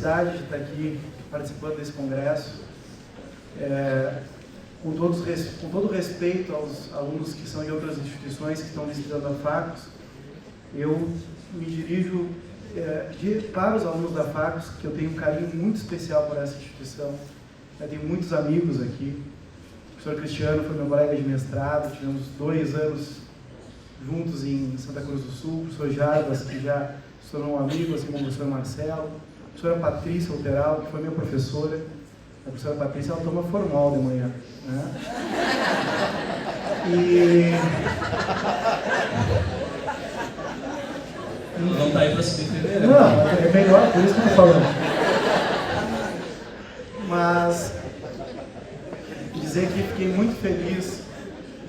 felicidade de estar aqui participando desse congresso. Com todo respeito aos alunos que são de outras instituições que estão visitando a Facos, eu me dirijo para os alunos da Facos, que eu tenho um carinho muito especial por essa instituição. Eu tenho muitos amigos aqui. O professor Cristiano foi meu colega de mestrado, tivemos 2 anos juntos em Santa Cruz do Sul. O professor Jarbas, que já se tornou um amigo, assim como o professor Marcelo. A professora Patrícia Alteral, que foi minha professora. A professora Patrícia, ela toma formol de manhã, né? Não está aí para se defender, né? Não, é melhor, por isso que eu estou falando. Mas dizer que fiquei muito feliz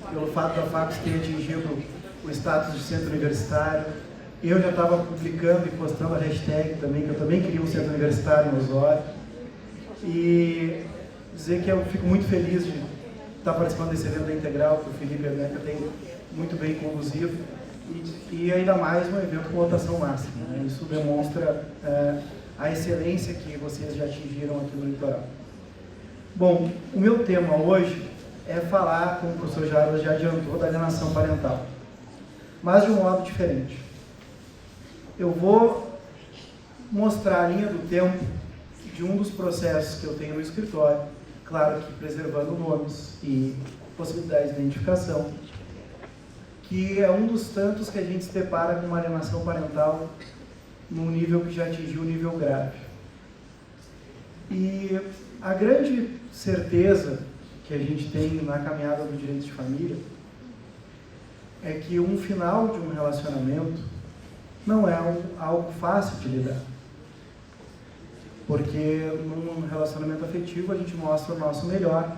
pelo fato da Facos ter atingido o status de centro universitário. Eu já estava publicando e postando a hashtag também, que eu também queria um centro universitário no Osório. E dizer que eu fico muito feliz de estar participando desse evento da Integral, que o Felipe Ernesto tem muito bem conduzido, e ainda mais um evento com lotação máxima, né? Isso demonstra a excelência que vocês já atingiram aqui no litoral. Bom, o meu tema hoje é falar, como o professor Jarbas já adiantou, da alienação parental, mas de um modo diferente. Eu vou mostrar a linha do tempo de um dos processos que eu tenho no escritório, claro que preservando nomes e possibilidades de identificação, que é um dos tantos que a gente se depara com uma alienação parental num nível que já atingiu o nível grave. E a grande certeza que a gente tem na caminhada do direito de família é que um final de um relacionamento não é algo fácil de lidar. Porque num relacionamento afetivo a gente mostra o nosso melhor,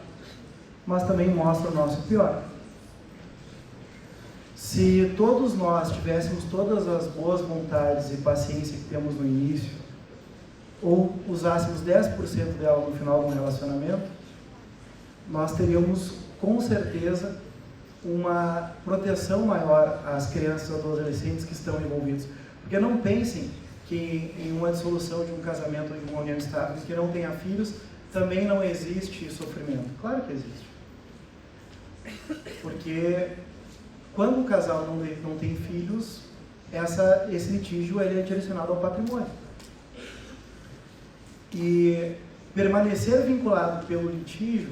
mas também mostra o nosso pior. Se todos nós tivéssemos todas as boas vontades e paciência que temos no início, ou usássemos 10% dela no final de um relacionamento, nós teríamos com certeza uma proteção maior às crianças e adolescentes que estão envolvidos. Porque não pensem que em uma dissolução de um casamento ou em uma união estável que não tenha filhos, também não existe sofrimento. Claro que existe. Porque quando o casal não tem filhos, esse litígio ele é direcionado ao patrimônio. E permanecer vinculado pelo litígio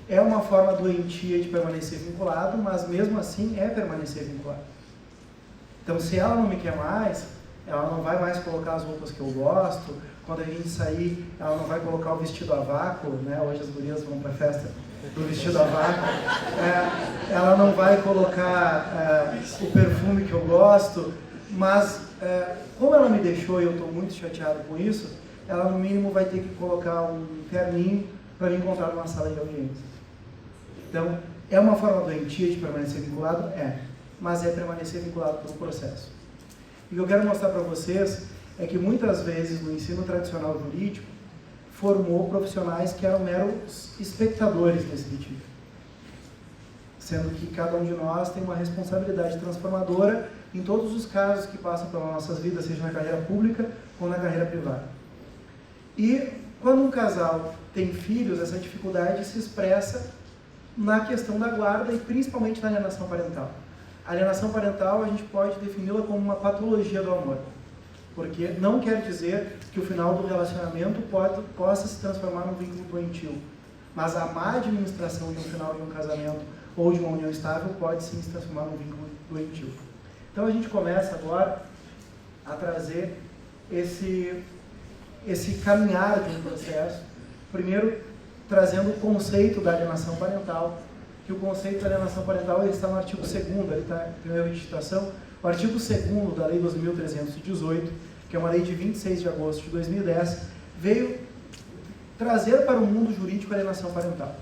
é uma forma doentia de permanecer vinculado, mas mesmo assim é permanecer vinculado. Então, se ela não me quer mais, ela não vai mais colocar as roupas que eu gosto. Quando a gente sair, ela não vai colocar o vestido a vácuo, né? Hoje as gurias vão para a festa do vestido a vácuo. Ela não vai colocar o perfume que eu gosto, mas como ela me deixou e eu estou muito chateado com isso, ela no mínimo vai ter que colocar um terninho para me encontrar numa sala de audiência. Então, é uma forma doentia de permanecer vinculado? Mas é permanecer vinculado pelo processo. E o que eu quero mostrar para vocês é que muitas vezes no ensino tradicional jurídico formou profissionais que eram meros espectadores desse litígio, sendo que cada um de nós tem uma responsabilidade transformadora em todos os casos que passam pelas nossas vidas, seja na carreira pública ou na carreira privada. E quando um casal tem filhos, essa dificuldade se expressa na questão da guarda e principalmente na alienação parental. A alienação parental a gente pode defini-la como uma patologia do amor, porque não quer dizer que o final do relacionamento possa se transformar num vínculo doentio, mas a má administração de um final de um casamento ou de uma união estável pode sim se transformar num vínculo doentio. Então a gente começa agora a trazer esse caminhar de um processo, primeiro trazendo o conceito da alienação parental, que o conceito da alienação parental ele está no artigo 2º, ele está em erro de citação, o artigo 2º da Lei 2.318, que é uma lei de 26 de agosto de 2010, veio trazer para o mundo jurídico a alienação parental.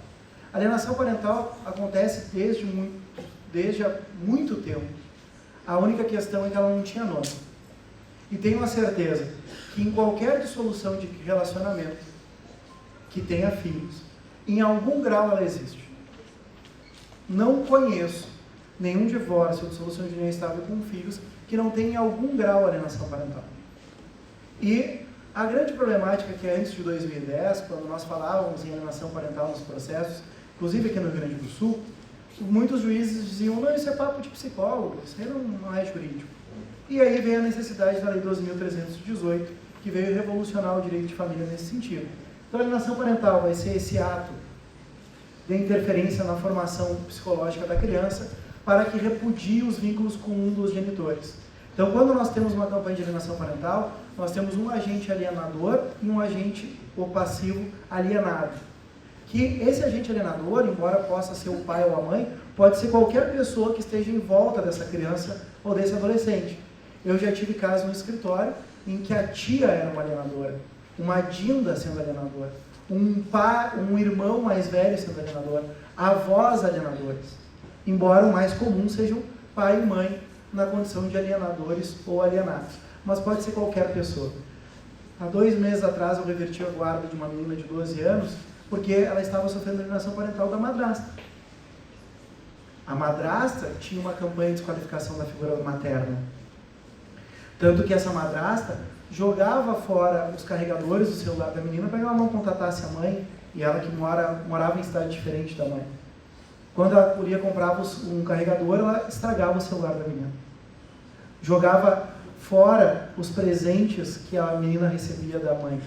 A alienação parental acontece desde há muito tempo. A única questão é que ela não tinha nome. E tenho a certeza que em qualquer dissolução de relacionamento que tenha filhos, em algum grau ela existe. Não conheço nenhum divórcio ou dissolução de união estável com filhos que não tenha em algum grau alienação parental. E A grande problemática que é antes de 2010, quando nós falávamos em alienação parental nos processos, inclusive aqui no Rio Grande do Sul, muitos juízes diziam, não, isso é papo de psicólogo, isso aí não é jurídico. E aí veio a necessidade da Lei 12.318, que veio revolucionar o direito de família nesse sentido. Então a alienação parental vai ser esse ato de interferência na formação psicológica da criança para que repudie os vínculos com um dos genitores. Então, quando nós temos uma campanha de alienação parental, nós temos um agente alienador e um agente passivo alienado. Que esse agente alienador, embora possa ser o pai ou a mãe, pode ser qualquer pessoa que esteja em volta dessa criança ou desse adolescente. Eu já tive caso no escritório em que a tia era uma alienadora, uma dinda sendo alienadora, um irmão mais velho sendo alienador, avós alienadores. Embora o mais comum sejam pai e mãe na condição de alienadores ou alienados. Mas pode ser qualquer pessoa. Há 2 meses atrás eu reverti a guarda de uma menina de 12 anos porque ela estava sofrendo alienação parental da madrasta. A madrasta tinha uma campanha de desqualificação da figura materna. Tanto que essa madrasta jogava fora os carregadores do celular da menina para que ela não contatasse a mãe, e ela que morava em cidade diferente da mãe. Quando a guria comprava um carregador, ela estragava o celular da menina. Jogava fora os presentes que a menina recebia da mãe.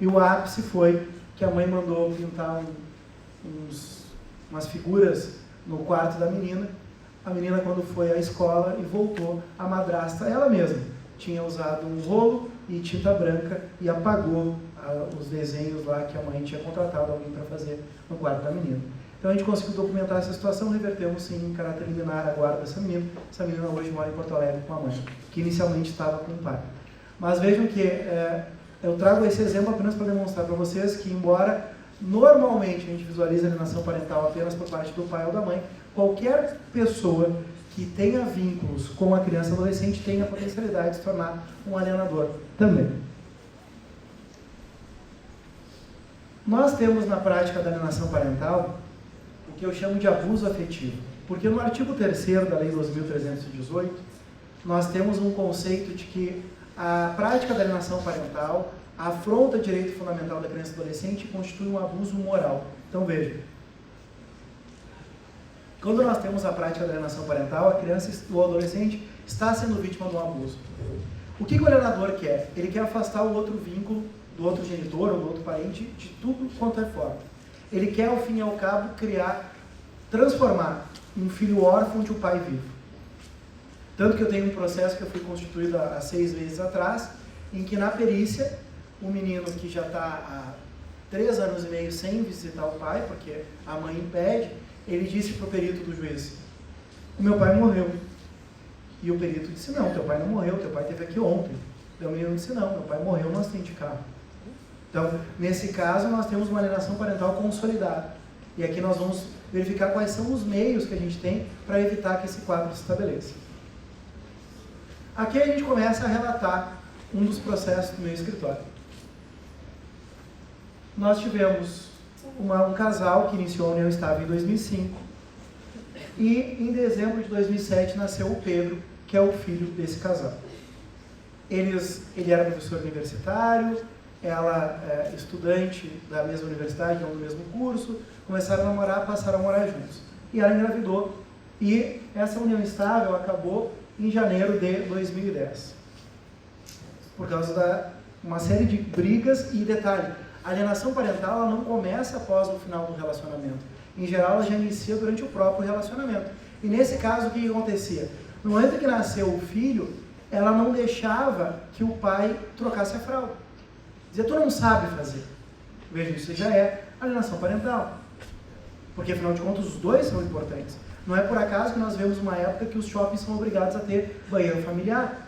E o ápice foi que a mãe mandou pintar umas figuras no quarto da menina. A menina, quando foi à escola e voltou, a madrasta, ela mesma, tinha usado um rolo e tinta branca e apagou os desenhos lá que a mãe tinha contratado alguém para fazer no quarto da menina. Então a gente conseguiu documentar essa situação, revertemos sim em caráter liminar a guarda dessa menina. Essa menina hoje mora em Porto Alegre com a mãe, que inicialmente estava com o pai. Mas vejam que eu trago esse exemplo apenas para demonstrar para vocês que, embora normalmente a gente visualize a alienação parental apenas por parte do pai ou da mãe, qualquer pessoa que tenha vínculos com a criança e adolescente tem a potencialidade de se tornar um alienador também. Nós temos na prática da alienação parental o que eu chamo de abuso afetivo, porque no artigo 3º da Lei 12.318 nós temos um conceito de que a prática da alienação parental afronta o direito fundamental da criança e do adolescente e constitui um abuso moral. Então veja, quando nós temos a prática da alienação parental, a criança ou o adolescente está sendo vítima de um abuso. O que o alienador quer? Ele quer afastar o outro vínculo do outro genitor ou do outro parente de tudo quanto é forma. Ele quer, ao fim e ao cabo, transformar um filho órfão de um pai vivo. Tanto que eu tenho um processo que eu fui constituído há 6 meses atrás, em que na perícia, o menino que já está há 3 anos e meio sem visitar o pai, porque a mãe impede, ele disse para o perito do juiz, o meu pai morreu. E o perito disse, não, teu pai não morreu, teu pai esteve aqui ontem. E o menino disse, não, meu pai morreu no acidente de carro. Então, nesse caso, nós temos uma alienação parental consolidada. E aqui nós vamos verificar quais são os meios que a gente tem para evitar que esse quadro se estabeleça. Aqui a gente começa a relatar um dos processos do meu escritório. Nós tivemos um casal que iniciou a união estável em 2005 e em dezembro de 2007 nasceu o Pedro, que é o filho desse casal. Ele era professor universitário, ela é estudante da mesma universidade, não do mesmo curso, começaram a namorar, passaram a morar juntos. E ela engravidou e essa união estável acabou em janeiro de 2010. Por causa de uma série de brigas e detalhe. A alienação parental ela não começa após o final do relacionamento. Em geral, ela já inicia durante o próprio relacionamento. E nesse caso, o que acontecia? No momento que nasceu o filho, ela não deixava que o pai trocasse a fralda. Dizia, tu não sabe fazer. Veja, isso já é alienação parental. Porque, afinal de contas, os dois são importantes. Não é por acaso que nós vemos uma época que os shoppings são obrigados a ter banheiro familiar.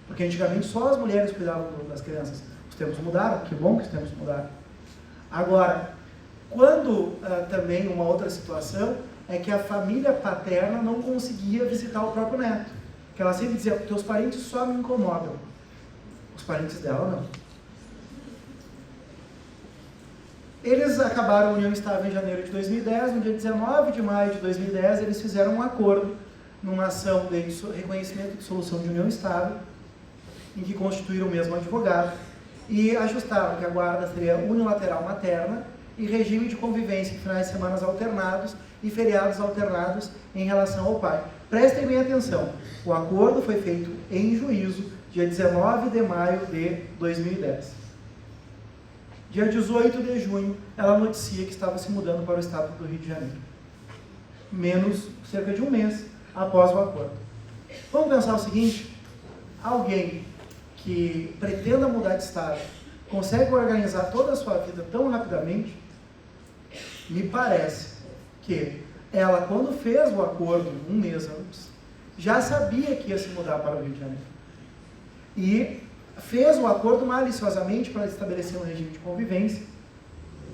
Porque antigamente só as mulheres cuidavam das crianças. Os tempos mudaram, que bom que os tempos mudaram. Agora, quando também uma outra situação é que a família paterna não conseguia visitar o próprio neto. Que ela sempre dizia, teus parentes só me incomodam. Os parentes dela não. Eles acabaram a união estável em janeiro de 2010, no dia 19 de maio de 2010, eles fizeram um acordo numa ação de reconhecimento e dissolução de união estável, em que constituíram o mesmo advogado, e ajustaram que a guarda seria unilateral materna e regime de convivência em finais de semana alternados e feriados alternados em relação ao pai. Prestem bem atenção, o acordo foi feito em juízo, dia 19 de maio de 2010. Dia 18 de junho, ela noticia que estava se mudando para o estado do Rio de Janeiro. Menos cerca de um mês após o acordo. Vamos pensar o seguinte, alguém que pretenda mudar de estado, consegue organizar toda a sua vida tão rapidamente? Me parece que ela, quando fez o acordo, um mês antes, já sabia que ia se mudar para o Rio de Janeiro. E fez o acordo maliciosamente para estabelecer um regime de convivência,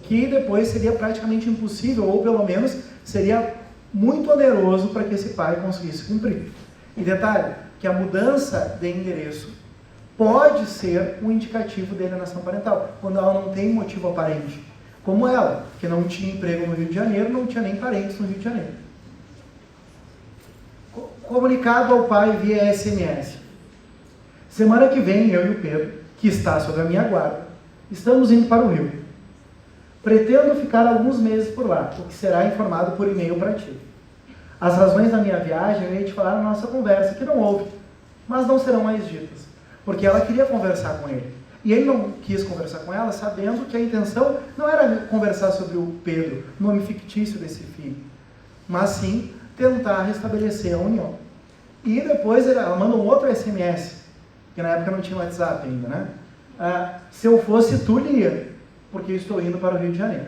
que depois seria praticamente impossível, ou pelo menos seria muito oneroso para que esse pai conseguisse cumprir. E detalhe, que a mudança de endereço pode ser um indicativo de alienação parental, quando ela não tem motivo aparente. Como ela, que não tinha emprego no Rio de Janeiro, não tinha nem parentes no Rio de Janeiro. Comunicado ao pai via SMS. Semana que vem, eu e o Pedro, que está sob a minha guarda, estamos indo para o Rio. Pretendo ficar alguns meses por lá, o que será informado por e-mail para ti. As razões da minha viagem eu ia te falar na nossa conversa, que não houve, mas não serão mais ditas, porque ela queria conversar com ele. E ele não quis conversar com ela, sabendo que a intenção não era conversar sobre o Pedro, nome fictício desse filho, mas sim tentar restabelecer a união. E depois ela manda um outro SMS, que na época não tinha WhatsApp ainda, né? Se eu fosse tu, lia, porque eu estou indo para o Rio de Janeiro.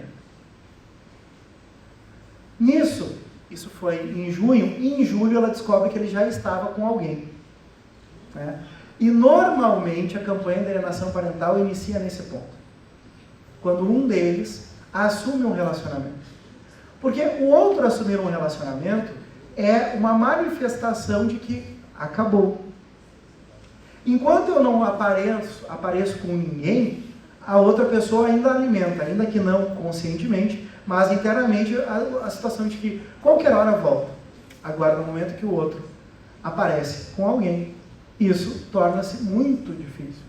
Nisso, isso foi em junho, e em julho ela descobre que ele já estava com alguém, né? E normalmente a campanha de alienação parental inicia nesse ponto, quando um deles assume um relacionamento. Porque o outro assumir um relacionamento é uma manifestação de que acabou. Enquanto eu não apareço com ninguém, a outra pessoa ainda alimenta, ainda que não conscientemente, mas internamente a situação de que qualquer hora volta. Aguarda o momento que o outro aparece com alguém. Isso torna-se muito difícil.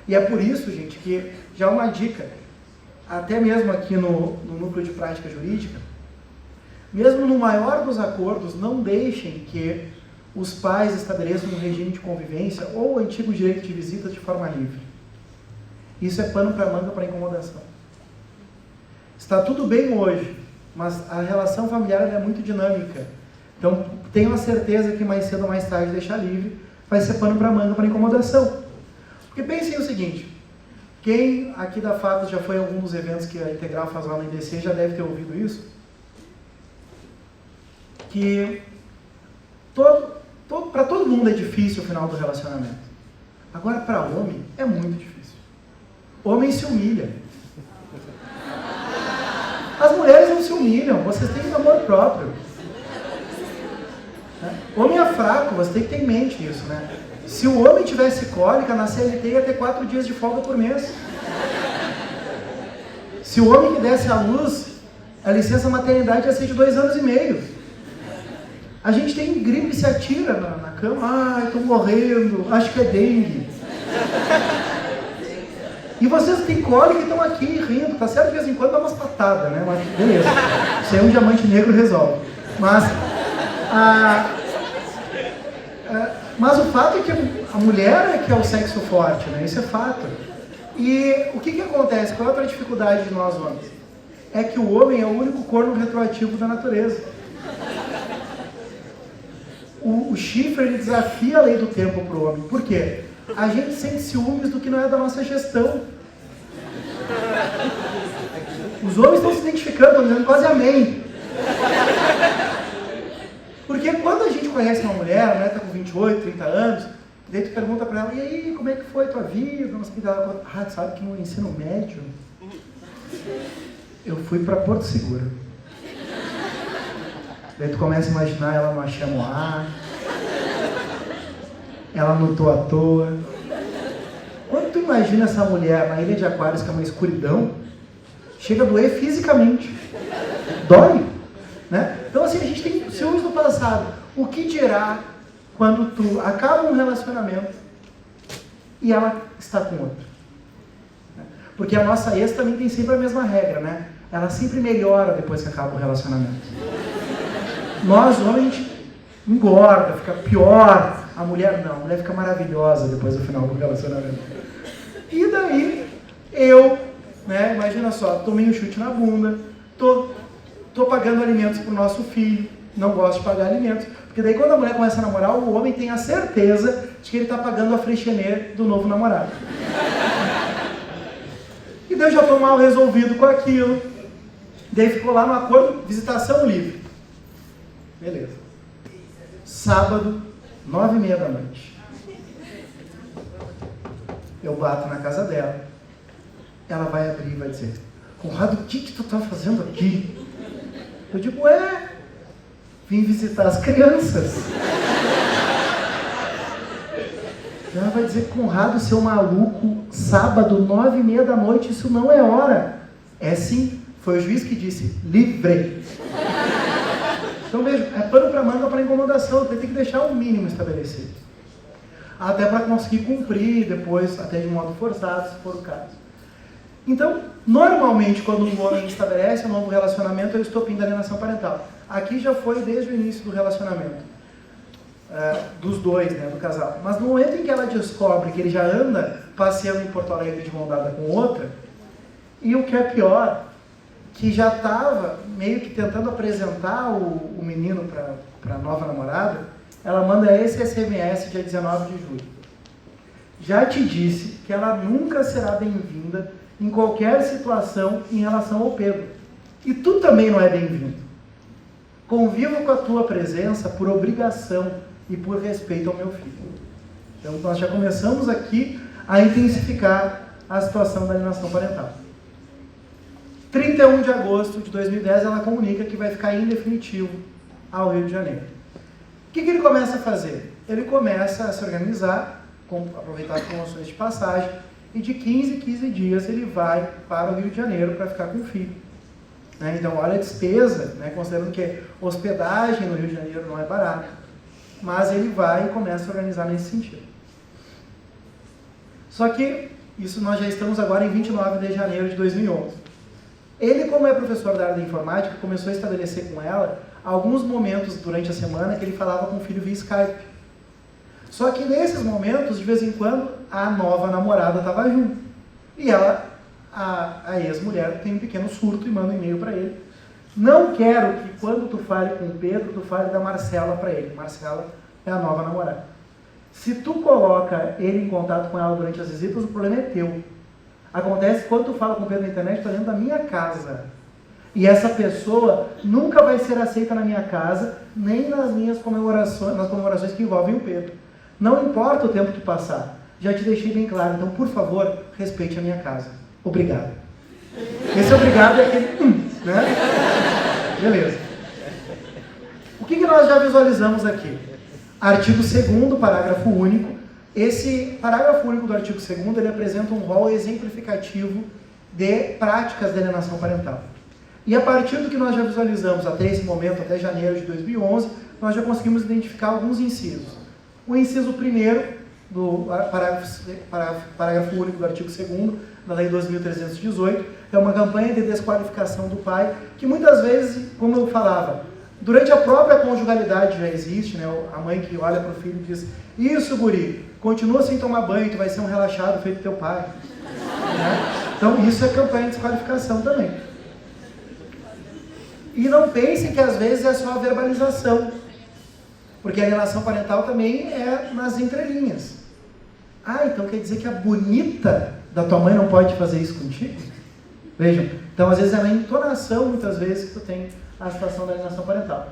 E é por isso, gente, que já uma dica, até mesmo aqui no núcleo de prática jurídica, mesmo no maior dos acordos, não deixem que os pais estabeleçam um regime de convivência ou o antigo direito de visita de forma livre. Isso é pano para manga para incomodação. Está tudo bem hoje, mas a relação familiar é muito dinâmica. Então, tenho a certeza que mais cedo ou mais tarde deixar livre vai ser pano para manga para incomodação. Porque pensem o seguinte, quem aqui da FACUS já foi em algum dos eventos que a Integral faz lá no IDC já deve ter ouvido isso, que para todo mundo é difícil o final do relacionamento. Agora, para homem, é muito difícil. Homem se humilha. As mulheres não se humilham, vocês têm amor próprio. Homem é fraco, você tem que ter em mente isso, né? Se o homem tivesse cólica, na CLT ia ter 4 dias de folga por mês. Se o homem que desse à luz, a licença maternidade ia ser de 2 anos e meio. A gente tem gripe e se atira na cama. Ai, estou morrendo, acho que é dengue. E vocês que têm cólica e estão aqui rindo, tá certo? De vez em quando dá umas patadas, né? Mas beleza, isso aí um diamante negro resolve. Mas o fato é que a mulher é que é o sexo forte, né? Isso é fato. E o que acontece? Qual é a outra dificuldade de nós homens? É que o homem é o único corno retroativo da natureza. O chifre, ele desafia a lei do tempo para o homem. Por quê? A gente sente ciúmes do que não é da nossa gestão. Os homens estão se identificando, estão dizendo quase amém. Porque quando a gente conhece uma mulher, né, está com 28, 30 anos, daí tu pergunta para ela, e aí, como é que foi a tua vida? Não sei o que ela fala, tu sabe que no ensino médio eu fui para Porto Seguro. Daí tu começa a imaginar ela no Axamoá, ela no Toa Toa. Quando tu imagina essa mulher na Ilha de Aquários, que é uma escuridão, chega a doer fisicamente. Dói, né? Então assim, a gente tem ciúmes do passado. O que dirá quando tu acaba um relacionamento e ela está com outro? Porque a nossa ex também tem sempre a mesma regra, né? Ela sempre melhora depois que acaba o relacionamento. Nós, homens, a gente engorda, fica pior. A mulher não, a mulher fica maravilhosa depois do final do relacionamento. E daí, né, imagina só, tomei um chute na bunda, tô pagando alimentos pro nosso filho, não gosto de pagar alimentos, porque daí quando a mulher começa a namorar, o homem tem a certeza de que ele está pagando a freixener do novo namorado. E daí eu já estou mal resolvido com aquilo. Daí ficou lá no acordo, visitação livre. Beleza. Sábado, 9h30 da noite. Eu bato na casa dela. Ela vai abrir e vai dizer: Conrado, o que tu tá fazendo aqui? Eu digo: vim visitar as crianças. Ela vai dizer: Conrado, seu maluco, sábado, 9h30 da noite, isso não é hora. É sim, foi o juiz que disse: livre. Então veja, é pano para manga para incomodação, tem que deixar o mínimo estabelecido. Até para conseguir cumprir depois, até de modo forçado, se for o caso. Então, normalmente, quando um homem estabelece um novo relacionamento, é o estopim da alienação parental. Aqui já foi desde o início do relacionamento. Dos dois, né, do casal. Mas no momento em que ela descobre que ele já anda passeando em Porto Alegre de mão dada com outra, e o que é pior, que já estava meio que tentando apresentar o menino para a nova namorada, ela manda esse SMS dia 19 de julho. Já te disse que ela nunca será bem-vinda em qualquer situação em relação ao Pedro. E tu também não é bem-vindo. Convivo com a tua presença por obrigação e por respeito ao meu filho. Então nós já começamos aqui a intensificar a situação da alienação parental. 31 de agosto de 2010 ela comunica que vai ficar em definitivo ao Rio de Janeiro. O que ele começa a fazer? Ele começa a se organizar, aproveitar as promoções de passagem, e de 15 em 15 dias ele vai para o Rio de Janeiro para ficar com o filho. Né? Então olha a despesa, né? Considerando que hospedagem no Rio de Janeiro não é barata, mas ele vai e começa a organizar nesse sentido. Só que isso nós já estamos agora em 29 de janeiro de 2011. Ele, como é professor da área da informática, começou a estabelecer com ela alguns momentos durante a semana que ele falava com o filho via Skype. Só que nesses momentos, de vez em quando, a nova namorada estava junto. E ela, a ex-mulher, tem um pequeno surto e manda um e-mail para ele. Não quero que quando tu fale com o Pedro, tu fale da Marcela para ele. Marcela é a nova namorada. Se tu coloca ele em contato com ela durante as visitas, o problema é teu. Acontece que quando tu fala com o Pedro na internet, tu está dentro da minha casa. E essa pessoa nunca vai ser aceita na minha casa, nem nas minhas comemorações, nas comemorações que envolvem o Pedro. Não importa o tempo que passar. Já te deixei bem claro. Então, por favor, respeite a minha casa. Obrigado. Esse obrigado é aquele... né? Beleza. O que nós já visualizamos aqui? Artigo 2º, parágrafo único. Esse parágrafo único do artigo 2º, ele apresenta um rol exemplificativo de práticas de alienação parental. E a partir do que nós já visualizamos até esse momento, até janeiro de 2011, nós já conseguimos identificar alguns incisos. O inciso 1º do parágrafo único do artigo 2º da Lei 2.318 é uma campanha de desqualificação do pai, que muitas vezes, como eu falava, durante a própria conjugalidade já existe, né? A mãe que olha para o filho e diz: isso, guri, continua sem tomar banho, tu vai ser um relaxado feito teu pai. Né? Então isso é campanha de desqualificação também. E não pensem que às vezes é só a verbalização, porque a alienação parental também é nas entrelinhas. Então quer dizer que a bonita da tua mãe não pode fazer isso contigo? Vejam, então às vezes é na entonação, muitas vezes, que tu tem a situação da alienação parental.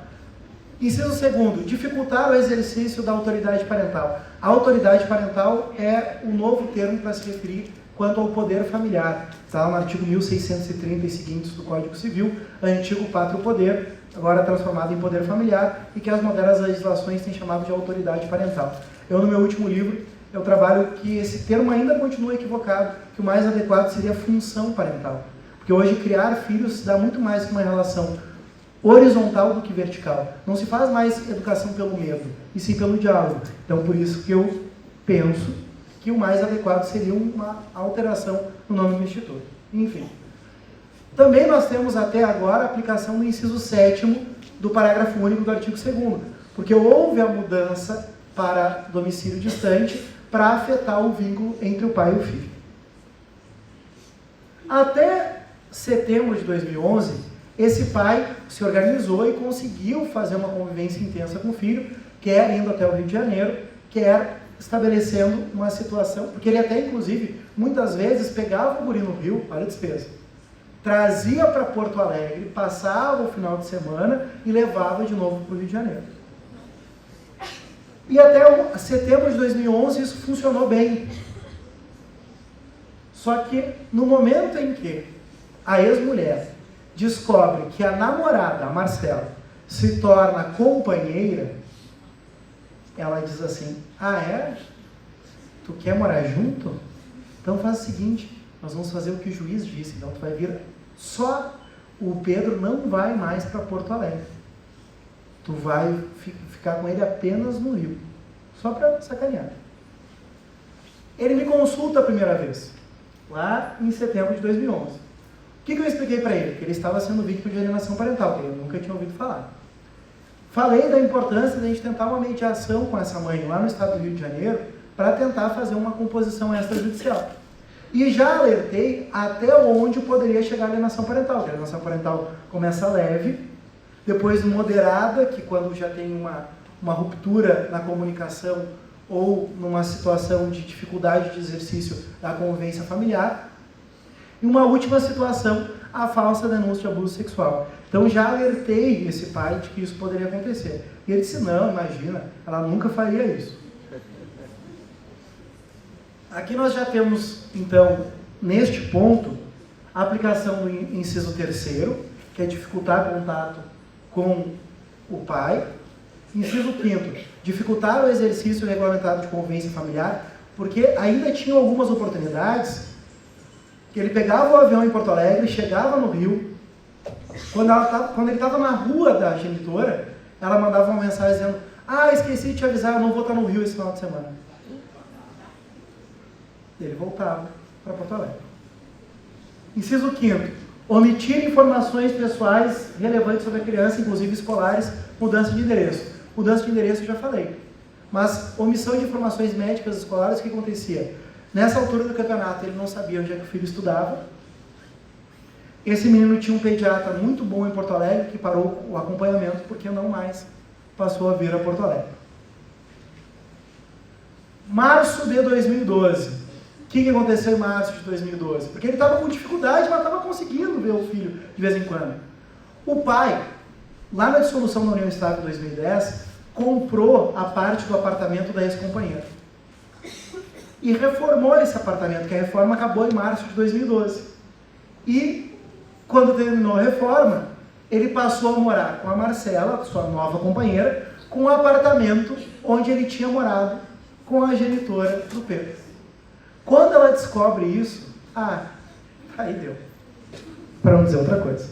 Inciso 2º, dificultar o exercício da autoridade parental. A autoridade parental é o novo termo para se referir quanto ao poder familiar. Está no artigo 1630 e seguintes do Código Civil, antigo pátrio poder, agora transformado em poder familiar, e que as modernas legislações têm chamado de autoridade parental. Eu, no meu último livro, eu trabalho que esse termo ainda continua equivocado, que o mais adequado seria função parental. Porque hoje criar filhos se dá muito mais que uma relação horizontal do que vertical. Não se faz mais educação pelo medo, e sim pelo diálogo. Então, por isso que eu penso que o mais adequado seria uma alteração no nome do instituto. Enfim. Também nós temos até agora a aplicação do inciso 7º do parágrafo único do artigo 2º, porque houve a mudança para domicílio distante para afetar o vínculo entre o pai e o filho. Até setembro de 2011, esse pai se organizou e conseguiu fazer uma convivência intensa com o filho, quer indo até o Rio de Janeiro, quer estabelecendo uma situação, porque ele até, inclusive, muitas vezes pegava o guri no Rio, olha a despesa, trazia para Porto Alegre, passava o final de semana e levava de novo para o Rio de Janeiro. E até setembro de 2011 isso funcionou bem. Só que no momento em que a ex-mulher descobre que a namorada, a Marcela, se torna companheira, ela diz assim: ah, é? Tu quer morar junto? Então faz o seguinte, nós vamos fazer o que o juiz disse, então tu vai vir só, o Pedro não vai mais para Porto Alegre. Tu vai ficar com ele apenas no Rio, só para sacanear. Ele me consulta a primeira vez, lá em setembro de 2011. O que eu expliquei para ele? Que ele estava sendo vítima de alienação parental, que ele nunca tinha ouvido falar. Falei da importância de a gente tentar uma mediação com essa mãe lá no estado do Rio de Janeiro para tentar fazer uma composição extrajudicial. E já alertei até onde poderia chegar a alienação parental. Que a alienação parental começa leve, depois moderada, que quando já tem uma ruptura na comunicação ou numa situação de dificuldade de exercício da convivência familiar, e uma última situação, a falsa denúncia de abuso sexual. Então já alertei esse pai de que isso poderia acontecer. E ele disse: não, imagina, ela nunca faria isso. Aqui nós já temos, então, neste ponto, a aplicação do inciso 3º, que é dificultar contato com o pai. Inciso 5º, dificultar o exercício regulamentado de convivência familiar, porque ainda tinha algumas oportunidades que ele pegava o avião em Porto Alegre, chegava no Rio, quando ele estava na rua da genitora, ela mandava uma mensagem dizendo: ah, esqueci de te avisar, eu não vou estar no Rio esse final de semana. Ele voltava para Porto Alegre. Inciso 5º, omitir informações pessoais relevantes sobre a criança, inclusive escolares, mudança de endereço. Mudança de endereço eu já falei. Mas omissão de informações médicas escolares, o que acontecia? Nessa altura do campeonato, ele não sabia onde é que o filho estudava. Esse menino tinha um pediatra muito bom em Porto Alegre, que parou o acompanhamento, porque não mais passou a vir a Porto Alegre. Março de 2012. O que aconteceu em março de 2012? Porque ele estava com dificuldade, mas estava conseguindo ver o filho de vez em quando. O pai, lá na dissolução da União Estável de 2010, comprou a parte do apartamento da ex-companheira. E reformou esse apartamento, que a reforma acabou em março de 2012. E, quando terminou a reforma, ele passou a morar com a Marcela, sua nova companheira, com o apartamento onde ele tinha morado com a genitora do Pedro. Quando ela descobre isso, aí deu. Para não dizer outra coisa.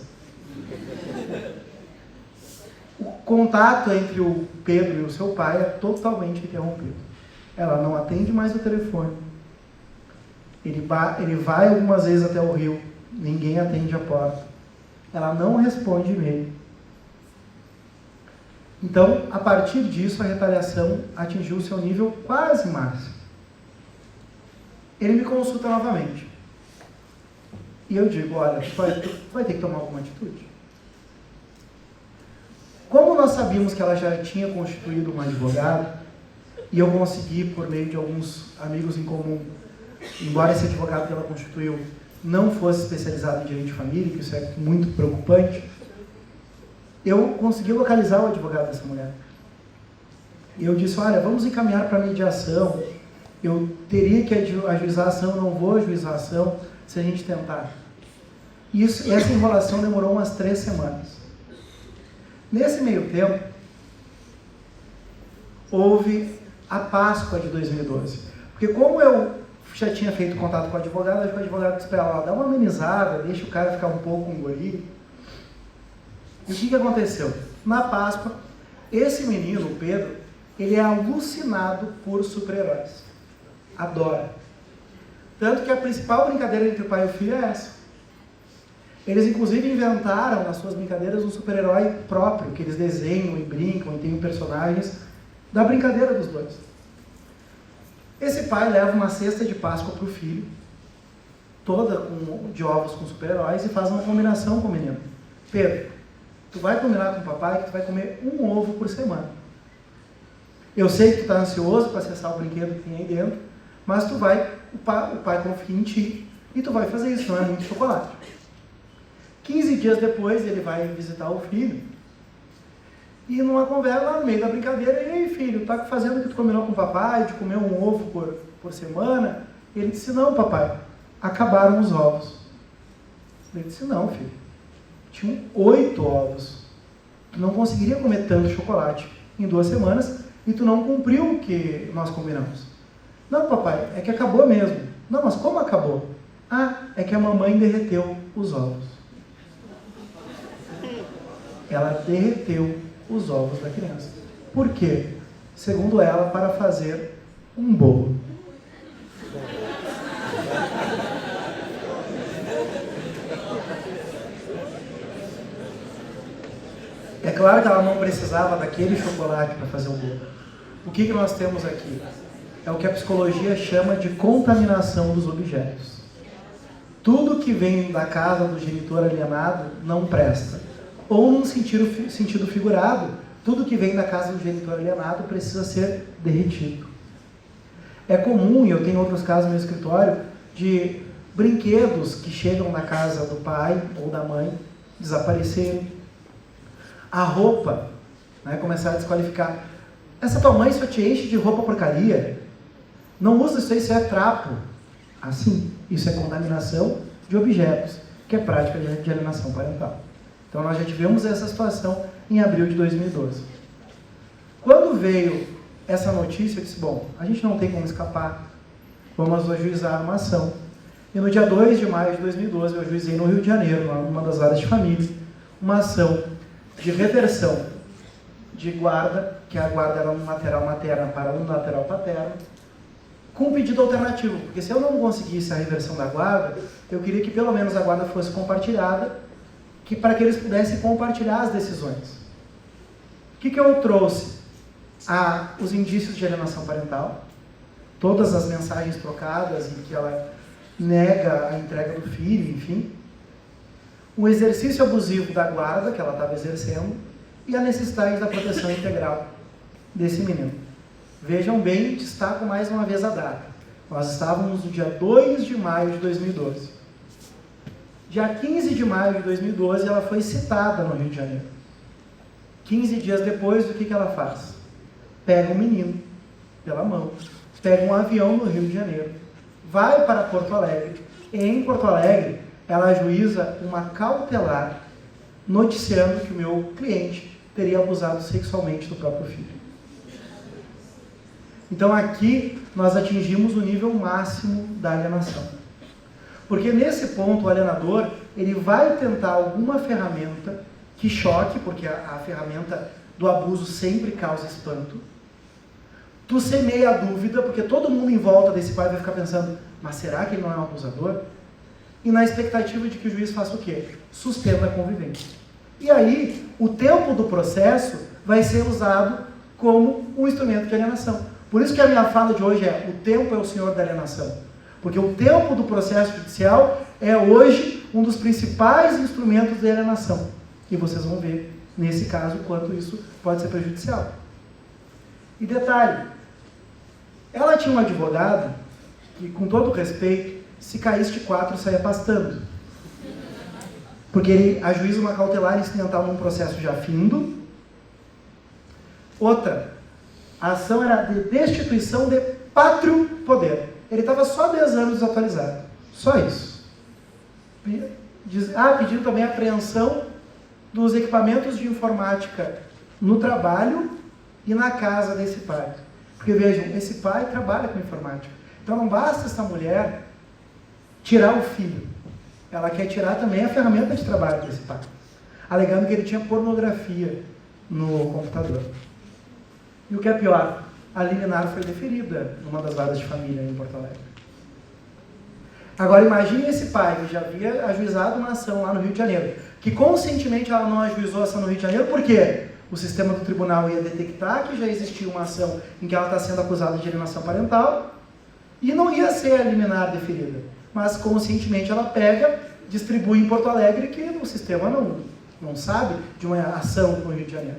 O contato entre o Pedro e o seu pai é totalmente interrompido. Ela não atende mais o telefone. Ele vai algumas vezes até o Rio, ninguém atende a porta. Ela não responde e-mail. Então, a partir disso, a retaliação atingiu seu nível quase máximo. Ele me consulta novamente. E eu digo: olha, tu vai ter que tomar alguma atitude. Como nós sabíamos que ela já tinha constituído um advogado, e eu consegui, por meio de alguns amigos em comum, embora esse advogado que ela constituiu não fosse especializado em direito de família, que isso é muito preocupante, eu consegui localizar o advogado dessa mulher. E eu disse: olha, vamos encaminhar para mediação. Eu teria que ajuizar a ação, não vou ajuizar a ação se a gente tentar. Essa enrolação demorou umas 3 semanas. Nesse meio tempo, houve a Páscoa de 2012. Porque como eu já tinha feito contato com o advogado, acho que o advogado disse para ela: dá uma amenizada, deixa o cara ficar um pouco com o guri. E o que aconteceu? Na Páscoa, esse menino, o Pedro, ele é alucinado por super-heróis. adora. Tanto que a principal brincadeira entre o pai e o filho é essa. Eles inclusive inventaram nas suas brincadeiras um super-herói próprio, que eles desenham e brincam e tem personagens da brincadeira dos dois. Esse pai leva uma cesta de Páscoa para o filho, toda de ovos com super-heróis, e faz uma combinação com o menino. Pedro, tu vai combinar com o papai que tu vai comer um ovo por semana. Eu sei que tu está ansioso para acessar o brinquedo que tem aí dentro, mas o pai confia em ti e tu vai fazer isso, não é muito chocolate. 15 dias depois ele vai visitar o filho e numa conversa lá no meio da brincadeira, e aí filho, tá fazendo o que tu combinou com o papai, de comer um ovo por semana? Ele disse, não papai, acabaram os ovos. Ele disse, não filho, tinham 8 ovos, tu não conseguiria comer tanto chocolate em 2 semanas e tu não cumpriu o que nós combinamos. Não papai, é que acabou mesmo. Não, mas como acabou? Ah, é que a mamãe derreteu os ovos. Ela derreteu os ovos da criança. Por quê? Segundo ela, para fazer um bolo. É claro que ela não precisava daquele chocolate para fazer o bolo. O que nós temos aqui? É o que a psicologia chama de contaminação dos objetos. Tudo que vem da casa do genitor alienado não presta. Ou num sentido figurado, tudo que vem da casa do genitor alienado precisa ser derretido. É comum, e eu tenho outros casos no meu escritório, de brinquedos que chegam na casa do pai ou da mãe desaparecerem. A roupa, né, começar a desqualificar. Essa tua mãe só te enche de roupa porcaria. Não usa isso aí, isso é trapo. Assim, isso é contaminação de objetos, que é prática de alienação parental. Então nós já tivemos essa situação em abril de 2012. Quando veio essa notícia, eu disse, bom, a gente não tem como escapar, vamos ajuizar uma ação. E no dia 2 de maio de 2012, eu ajuizei no Rio de Janeiro, numa das áreas de família, uma ação de reversão de guarda, que a guarda era um lateral materna para um lateral paterno, com um pedido alternativo, porque se eu não conseguisse a reversão da guarda, eu queria que pelo menos a guarda fosse compartilhada, para que eles pudessem compartilhar as decisões. O que eu trouxe? Os indícios de alienação parental, todas as mensagens trocadas em que ela nega a entrega do filho, enfim, o exercício abusivo da guarda que ela estava exercendo e a necessidade da proteção integral desse menino. Vejam bem, destaco mais uma vez a data. Nós estávamos no dia 2 de maio de 2012. Dia 15 de maio de 2012, ela foi citada no Rio de Janeiro. 15 dias depois, o que ela faz? Pega um menino pela mão, pega um avião no Rio de Janeiro, vai para Porto Alegre, e em Porto Alegre, ela ajuiza uma cautelar, noticiando que o meu cliente teria abusado sexualmente do próprio filho. Então aqui, nós atingimos o nível máximo da alienação. Porque nesse ponto o alienador, ele vai tentar alguma ferramenta que choque, porque a ferramenta do abuso sempre causa espanto. Tu semeia a dúvida, porque todo mundo em volta desse pai vai ficar pensando, mas será que ele não é um abusador? E na expectativa de que o juiz faça o quê? Suspenda a convivência. E aí, o tempo do processo vai ser usado como um instrumento de alienação. Por isso que a minha fala de hoje é, o tempo é o senhor da alienação. Porque o tempo do processo judicial é hoje um dos principais instrumentos de alienação. E vocês vão ver, nesse caso, quanto isso pode ser prejudicial. E detalhe, ela tinha um advogado que, com todo respeito, se caísse de 4, saia pastando. Porque ele ajuiza uma cautelar incidental num processo já findo. Outra, a ação era de destituição de pátrio poder. Ele estava só 10 anos desatualizado. Só isso. Pedindo também a apreensão dos equipamentos de informática no trabalho e na casa desse pai. Porque vejam, esse pai trabalha com informática. Então não basta essa mulher tirar o filho. Ela quer tirar também a ferramenta de trabalho desse pai. Alegando que ele tinha pornografia no computador. E o que é pior, a liminar foi deferida numa das varas de família em Porto Alegre. Agora imagine esse pai que já havia ajuizado uma ação lá no Rio de Janeiro, que conscientemente ela não ajuizou a ação no Rio de Janeiro, por quê? O sistema do tribunal ia detectar que já existia uma ação em que ela está sendo acusada de alienação parental e não ia ser a liminar deferida. Mas conscientemente ela pega, distribui em Porto Alegre, que o sistema não sabe de uma ação no Rio de Janeiro.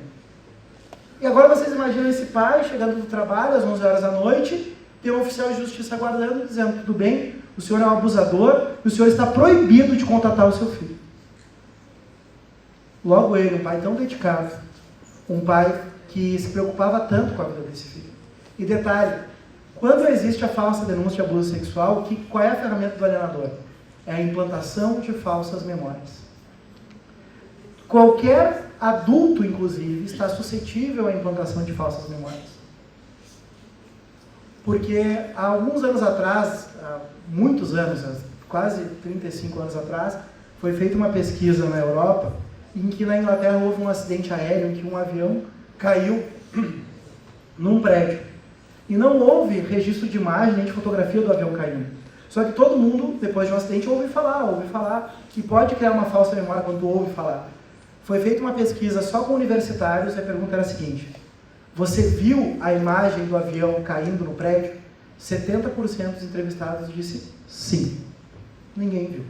E agora vocês imaginam esse pai chegando do trabalho às 11 horas da noite, tem um oficial de justiça aguardando, dizendo: tudo bem, o senhor é um abusador e o senhor está proibido de contatar o seu filho. Logo ele, um pai tão dedicado, um pai que se preocupava tanto com a vida desse filho. E detalhe, quando existe a falsa denúncia de abuso sexual, qual é a ferramenta do alienador? É a implantação de falsas memórias. Qualquer adulto, inclusive, está suscetível à implantação de falsas memórias. Porque há alguns anos atrás, há muitos anos, quase 35 anos atrás, foi feita uma pesquisa na Europa, em que na Inglaterra houve um acidente aéreo em que um avião caiu num prédio. E não houve registro de imagem nem de fotografia do avião caindo. Só que todo mundo, depois de um acidente, ouve falar que pode criar uma falsa memória quando ouve falar. Foi feita uma pesquisa só com universitários e a pergunta era a seguinte: você viu a imagem do avião caindo no prédio? 70% dos entrevistados disse sim. Ninguém viu.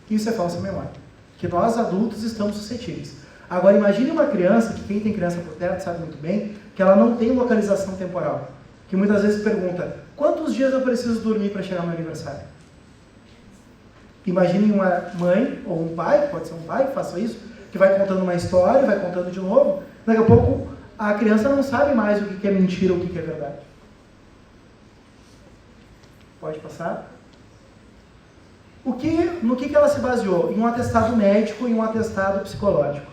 Isso é falsa memória, que nós adultos estamos suscetíveis. Agora imagine uma criança, que quem tem criança por perto sabe muito bem, que ela não tem localização temporal, que muitas vezes pergunta: quantos dias eu preciso dormir para chegar no meu aniversário? Imagine uma mãe ou um pai, pode ser um pai que faça isso, que vai contando uma história, vai contando de novo, daqui a pouco a criança não sabe mais o que é mentira ou o que é verdade. Pode passar? No que ela se baseou? Em um atestado médico e um atestado psicológico.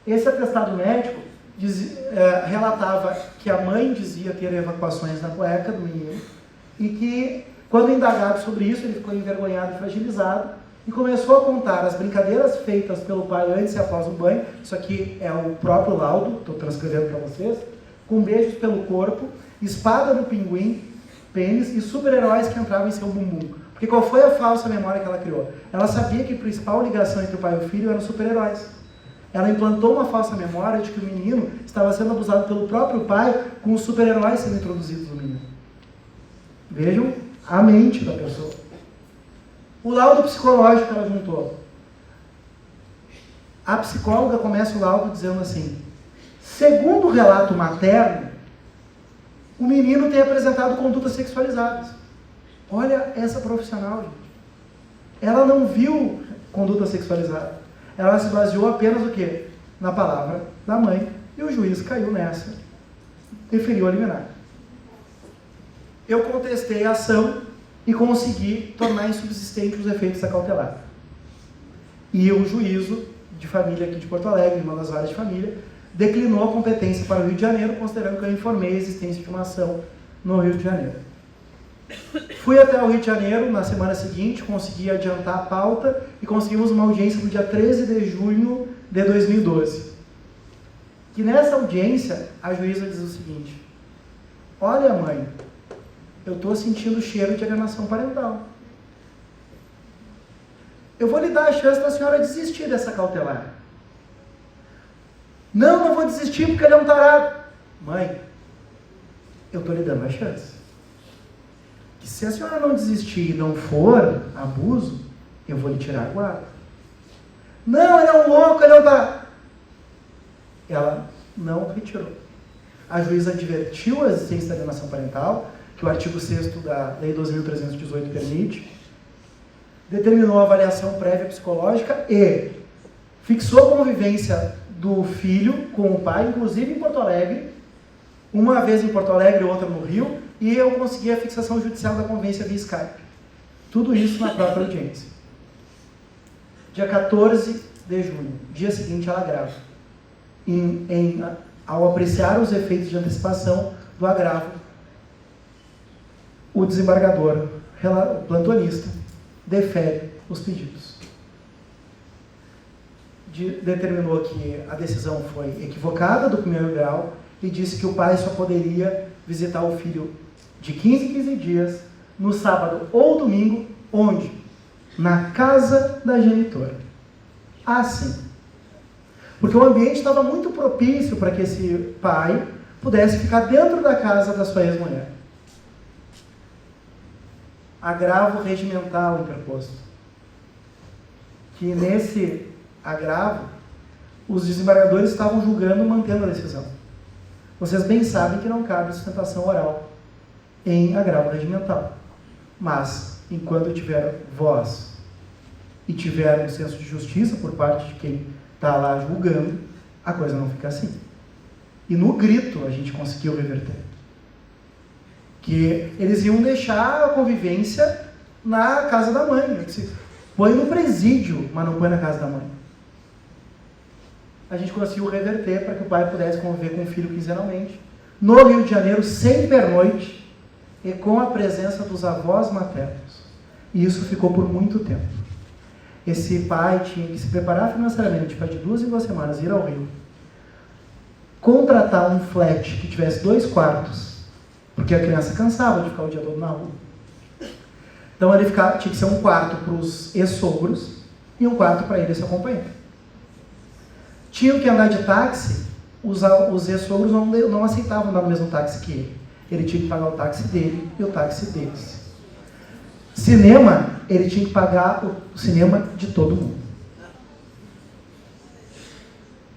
Esse atestado médico relatava que a mãe dizia ter evacuações na cueca do menino e que, quando indagado sobre isso, ele ficou envergonhado e fragilizado e começou a contar as brincadeiras feitas pelo pai antes e após o banho. Isso aqui é o próprio laudo, estou transcrevendo para vocês, com beijos pelo corpo, espada no pinguim, pênis e super-heróis que entravam em seu bumbum. Porque qual foi a falsa memória que ela criou? Ela sabia que a principal ligação entre o pai e o filho eram super-heróis. Ela implantou uma falsa memória de que o menino estava sendo abusado pelo próprio pai, com os super-heróis sendo introduzidos no menino. Vejam a mente da pessoa. O laudo psicológico que ela juntou. A psicóloga começa o laudo dizendo assim: segundo o relato materno, o menino tem apresentado condutas sexualizadas. Olha essa profissional, gente. Ela não viu conduta sexualizada. Ela se baseou apenas o quê? Na palavra da mãe. E o juiz caiu nessa. Deferiu a liminar. Eu contestei a ação e consegui tornar insubsistente os efeitos da cautelar. E o juízo de família aqui de Porto Alegre, uma das varas de família, declinou a competência para o Rio de Janeiro, considerando que eu informei a existência de uma ação no Rio de Janeiro. Fui até o Rio de Janeiro na semana seguinte, consegui adiantar a pauta e conseguimos uma audiência no dia 13 de junho de 2012. Que nessa audiência, a juíza diz o seguinte: olha, mãe, eu estou sentindo o cheiro de alienação parental. Eu vou lhe dar a chance da senhora desistir dessa cautelar. Não vou desistir porque ele é um tarado. Mãe, eu estou lhe dando a chance. Que se a senhora não desistir e não for abuso, eu vou lhe tirar a guarda. Não, ele é um louco, ele é um tarado. Ela não retirou. A juíza advertiu a existência da alienação parental, que o artigo 6º da Lei 12.318 permite, determinou a avaliação prévia psicológica e fixou a convivência do filho com o pai, inclusive em Porto Alegre, uma vez em Porto Alegre e outra no Rio, e eu consegui a fixação judicial da convivência via Skype. Tudo isso na própria audiência. Dia 14 de junho, dia seguinte ela agrava. Ao apreciar os efeitos de antecipação do agravo, o desembargador, o plantonista, defere os pedidos. Determinou que a decisão foi equivocada do primeiro grau e disse que o pai só poderia visitar o filho de 15 em 15 dias, no sábado ou domingo, onde? Na casa da genitora. Assim. Porque o ambiente estava muito propício para que esse pai pudesse ficar dentro da casa da sua ex-mulher. Agravo regimental interposto. Que nesse agravo, os desembargadores estavam julgando, mantendo a decisão. Vocês bem sabem que não cabe sustentação oral em agravo regimental. Mas, enquanto tiver voz e tiver um senso de justiça por parte de quem está lá julgando, a coisa não fica assim. E no grito a gente conseguiu reverter. Que eles iam deixar a convivência na casa da mãe. Eu disse, põe no presídio, mas não põe na casa da mãe. A gente conseguiu reverter para que o pai pudesse conviver com o filho quinzenalmente. No Rio de Janeiro, sem pernoite, e com a presença dos avós maternos. E isso ficou por muito tempo. Esse pai tinha que se preparar financeiramente para de 2 em 2 semanas ir ao Rio, contratar um flat que tivesse 2 quartos, porque a criança cansava de ficar o dia todo na rua. Então ele tinha que ser um quarto para os ex-sogros e um quarto para ele se acompanhar. Tinham que andar de táxi, os ex-sogros não aceitavam andar no mesmo táxi que ele. Ele tinha que pagar o táxi dele e o táxi deles. Cinema, ele tinha que pagar o cinema de todo mundo.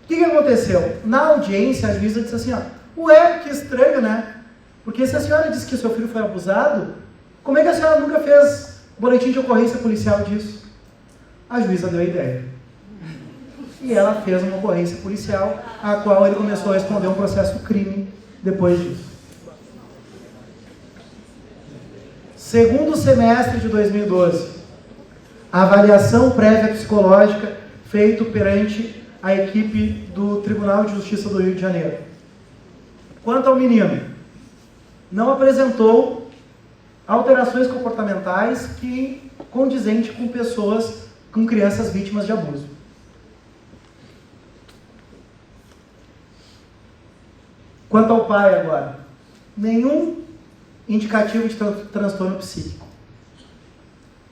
O que aconteceu? Na audiência, a juíza disse assim, ué, que estranho, né? Porque se a senhora disse que o seu filho foi abusado, como é que a senhora nunca fez boletim de ocorrência policial disso? A juíza deu a ideia. E ela fez uma ocorrência policial, a qual ele começou a responder um processo crime depois disso. Segundo semestre de 2012, a avaliação prévia psicológica feita perante a equipe do Tribunal de Justiça do Rio de Janeiro. Quanto ao menino, não apresentou alterações comportamentais que condizente com pessoas, com crianças vítimas de abuso. Quanto ao pai agora, nenhum indicativo de transtorno psíquico.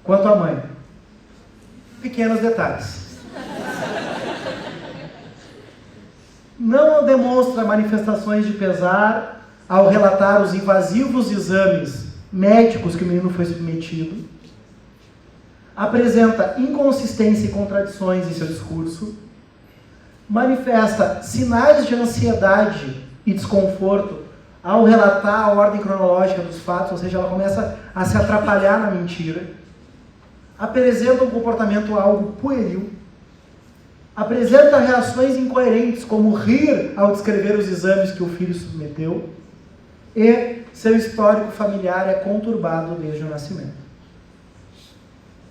Quanto à mãe, pequenos detalhes. Não demonstra manifestações de pesar ao relatar os invasivos exames médicos que o menino foi submetido. Apresenta inconsistência e contradições em seu discurso. Manifesta sinais de ansiedade e desconforto ao relatar a ordem cronológica dos fatos, ou seja, ela começa a se atrapalhar na mentira. Apresenta um comportamento algo pueril. Apresenta reações incoerentes, como rir ao descrever os exames que o filho submeteu. E seu histórico familiar é conturbado desde o nascimento.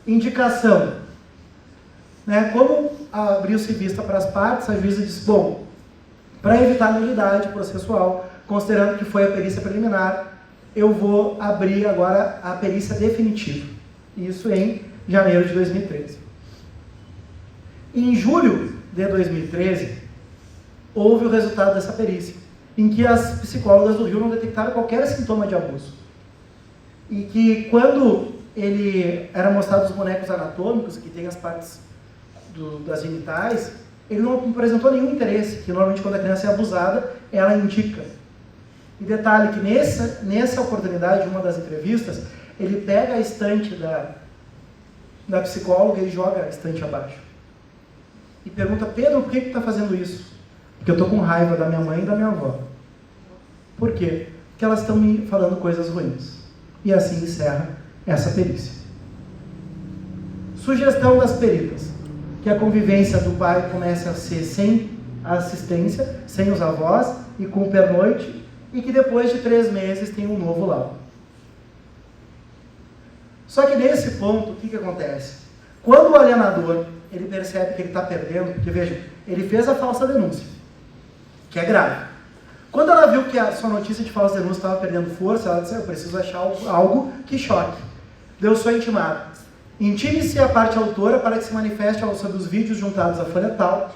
Indicação. Como abriu-se vista para as partes, a juíza disse, bom, para evitar nulidade processual, considerando que foi a perícia preliminar, eu vou abrir agora a perícia definitiva. Isso em janeiro de 2013. Em julho de 2013, houve o resultado dessa perícia, em que as psicólogas do Rio não detectaram qualquer sintoma de abuso. E que quando ele era mostrado os bonecos anatômicos, que tem as partes das genitais, ele não apresentou nenhum interesse, que normalmente quando a criança é abusada, ela indica. E detalhe que nessa oportunidade, uma das entrevistas, ele pega a estante da psicóloga e joga a estante abaixo. E pergunta, Pedro, por que tu está fazendo isso? Porque eu estou com raiva da minha mãe e da minha avó. Por quê? Porque elas estão me falando coisas ruins. E assim encerra essa perícia. Sugestão das peritas, que a convivência do pai comece a ser sem assistência, sem os avós e com pernoite, e que depois de 3 meses tem um novo laudo. Só que nesse ponto, o que acontece? Quando o alienador ele percebe que ele está perdendo, porque veja, ele fez a falsa denúncia, que é grave. Quando ela viu que a sua notícia de falsa denúncia estava perdendo força, ela disse, eu preciso achar algo que choque. Deu sua intimada. Intime-se a parte autora para que se manifeste sobre os vídeos juntados à folha tal,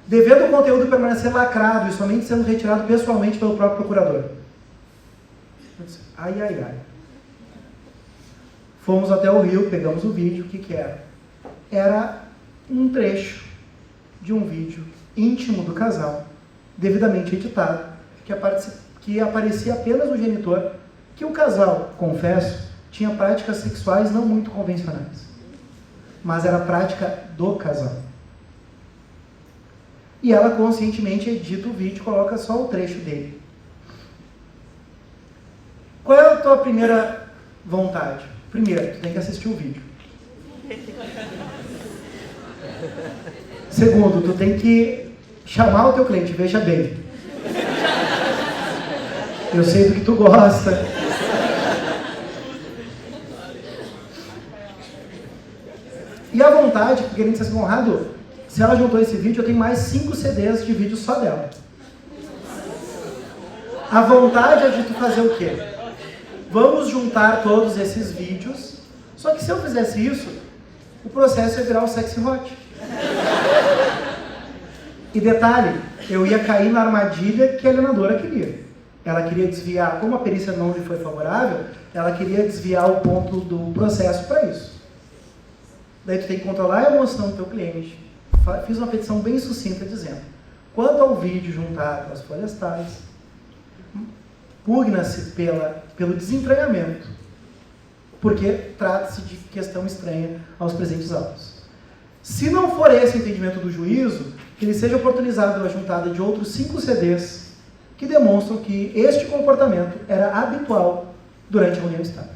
devendo o conteúdo permanecer lacrado e somente sendo retirado pessoalmente pelo próprio procurador. Ai, ai, ai. Fomos até o Rio, pegamos o vídeo, o que que era? Era um trecho de um vídeo íntimo do casal, devidamente editado, que aparecia apenas no genitor, que o casal, confesso, tinha práticas sexuais não muito convencionais, mas era a prática do casal. E ela conscientemente edita o vídeo e coloca só o trecho dele. Qual é a tua primeira vontade? Primeiro, tu tem que assistir o vídeo. Segundo, tu tem que chamar o teu cliente, veja bem. Eu sei do que tu gosta. E a vontade, porque ele disse assim, Conrado, se ela juntou esse vídeo, eu tenho mais 5 CDs de vídeo só dela. A vontade é de tu fazer o quê? Vamos juntar todos esses vídeos, só que se eu fizesse isso, o processo ia virar o sexy hot. E detalhe, eu ia cair na armadilha que a alienadora queria. Ela queria desviar, como a perícia não lhe foi favorável, ela queria desviar o ponto do processo para isso. Daí tu tem que controlar a emoção do teu cliente. Fiz uma petição bem sucinta dizendo, quanto ao vídeo juntado às folhas tais, pugna-se pelo desentranhamento, porque trata-se de questão estranha aos presentes autos. Se não for esse o entendimento do juízo, que ele seja oportunizado a juntada de outros 5 CDs que demonstram que este comportamento era habitual durante a união estável.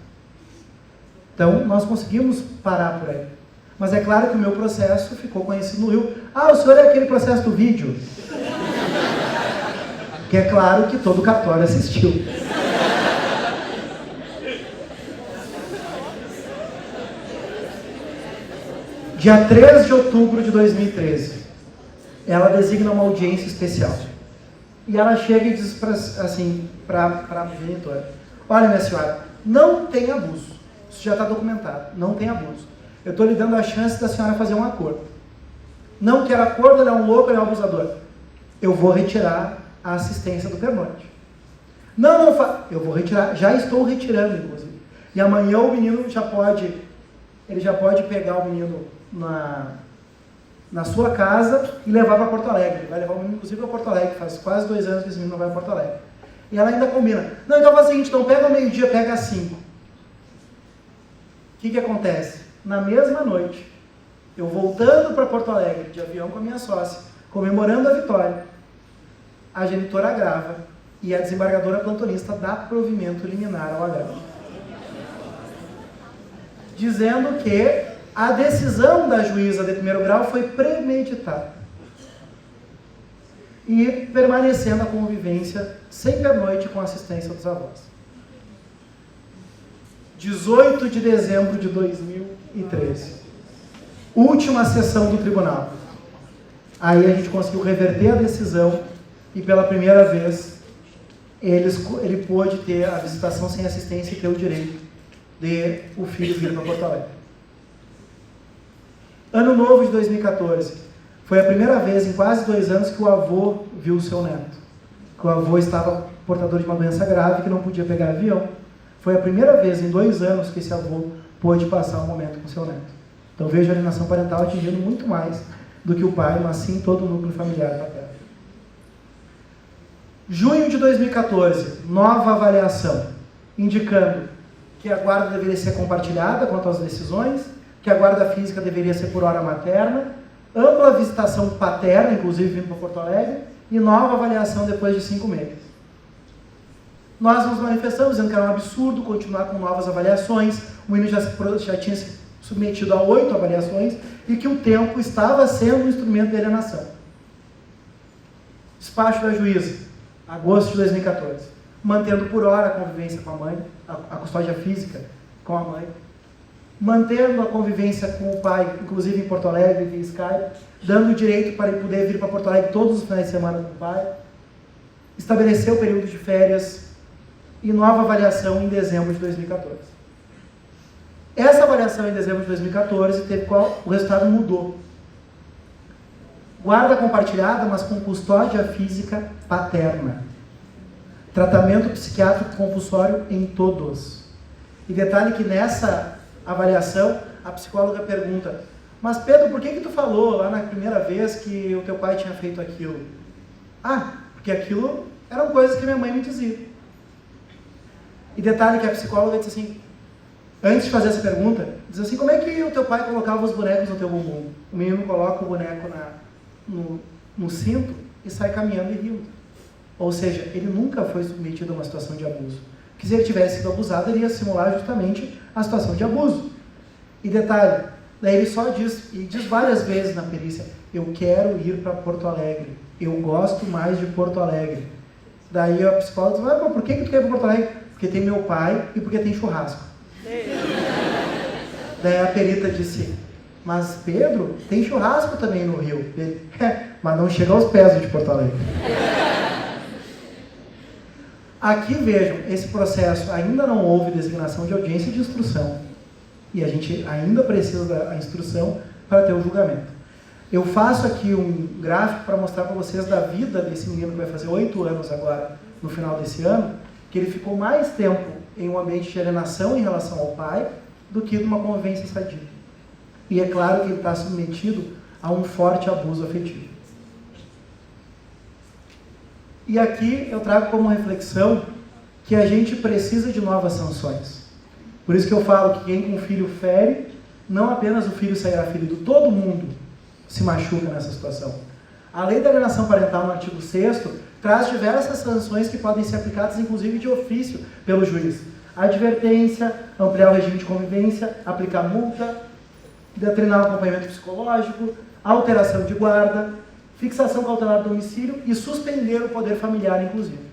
Então, nós conseguimos parar por aí. Mas é claro que o meu processo ficou conhecido no Rio. Ah, o senhor é aquele processo do vídeo? Que é claro que todo o cartório assistiu. Dia 3 de outubro de 2013, ela designa uma audiência especial. E ela chega e diz para a genitora, olha, minha senhora, não tem abuso. Isso já está documentado, não tem abuso. Eu estou lhe dando a chance da senhora fazer um acordo. Não quer acordo, ele é um louco, ele é um abusador. Eu vou retirar a assistência do pernoite. Eu vou retirar, já estou retirando, inclusive. E amanhã o menino já pode pegar o menino na sua casa e levar para Porto Alegre. Ele vai levar o menino, inclusive, para Porto Alegre. Faz quase 2 anos que esse menino não vai para Porto Alegre. E ela ainda combina. Não, então faz o seguinte, não pega ao meio-dia, pega às 5. O que acontece? Na mesma noite, eu voltando para Porto Alegre, de avião com a minha sócia, comemorando a vitória, a genitora agrava e a desembargadora plantonista dá provimento liminar ao agravo. Dizendo que a decisão da juíza de primeiro grau foi premeditada. E permanecendo a convivência sem pernoite com a assistência dos avós. 18 de dezembro de 2013. Última sessão do tribunal. Aí a gente conseguiu reverter a decisão e pela primeira vez ele pôde ter a visitação sem assistência e ter o direito de o filho vir para Porto Alegre. Ano novo de 2014. Foi a primeira vez em quase 2 anos que o avô viu o seu neto. Que o avô estava portador de uma doença grave que não podia pegar avião. Foi a primeira vez em 2 anos que esse avô pôde passar um momento com seu neto. Então vejo a alienação parental atingindo muito mais do que o pai, mas sim todo o núcleo familiar paterno. Junho de 2014, nova avaliação, indicando que a guarda deveria ser compartilhada quanto às decisões, que a guarda física deveria ser por hora materna, ampla visitação paterna, inclusive vindo para Porto Alegre, e nova avaliação depois de 5 meses. Nós nos manifestamos dizendo que era um absurdo continuar com novas avaliações, o menino já tinha se submetido a 8 avaliações e que o tempo estava sendo um instrumento de alienação. Despacho da juíza, agosto de 2014, mantendo por hora a convivência com a mãe, a custódia física com a mãe, mantendo a convivência com o pai, inclusive em Porto Alegre, via Skype, dando o direito para ele poder vir para Porto Alegre todos os finais de semana com o pai, estabeleceu o período de férias e nova avaliação em dezembro de 2014. Essa avaliação em dezembro de 2014 teve qual? O resultado mudou. Guarda compartilhada, mas com custódia física paterna. Tratamento psiquiátrico compulsório em todos. E detalhe que nessa avaliação, a psicóloga pergunta: mas Pedro, por que tu falou lá na primeira vez que o teu pai tinha feito aquilo? Ah, porque aquilo eram coisas que minha mãe me dizia. E detalhe que a psicóloga disse assim, antes de fazer essa pergunta, diz assim: como é que o teu pai colocava os bonecos no teu bumbum? O menino coloca o boneco no cinto e sai caminhando e rindo. Ou seja, ele nunca foi submetido a uma situação de abuso. Porque se ele tivesse sido abusado, ele ia simular justamente a situação de abuso. E detalhe, daí ele só diz, e diz várias vezes na perícia: eu quero ir para Porto Alegre, eu gosto mais de Porto Alegre. Daí a psicóloga diz: mas por que tu quer ir para Porto Alegre? Porque tem meu pai e porque tem churrasco. Daí a perita disse: mas Pedro, tem churrasco também no Rio. Ele, mas não chega aos pés de Porto Alegre. Aqui vejam, esse processo ainda não houve designação de audiência de instrução. E a gente ainda precisa da instrução para ter o julgamento. Eu faço aqui um gráfico para mostrar para vocês da vida desse menino que vai fazer 8 anos agora, no final desse ano, que ele ficou mais tempo em um ambiente de alienação em relação ao pai do que numa convivência sadia. E é claro que ele está submetido a um forte abuso afetivo. E aqui eu trago como reflexão que a gente precisa de novas sanções. Por isso que eu falo que quem com filho fere, não apenas o filho sairá ferido, todo mundo se machuca nessa situação. A lei da alienação parental, no artigo 6º, traz diversas sanções que podem ser aplicadas, inclusive de ofício, pelo juiz. Advertência, ampliar o regime de convivência, aplicar multa, determinar o acompanhamento psicológico, alteração de guarda, fixação cautelar do domicílio e suspender o poder familiar, inclusive.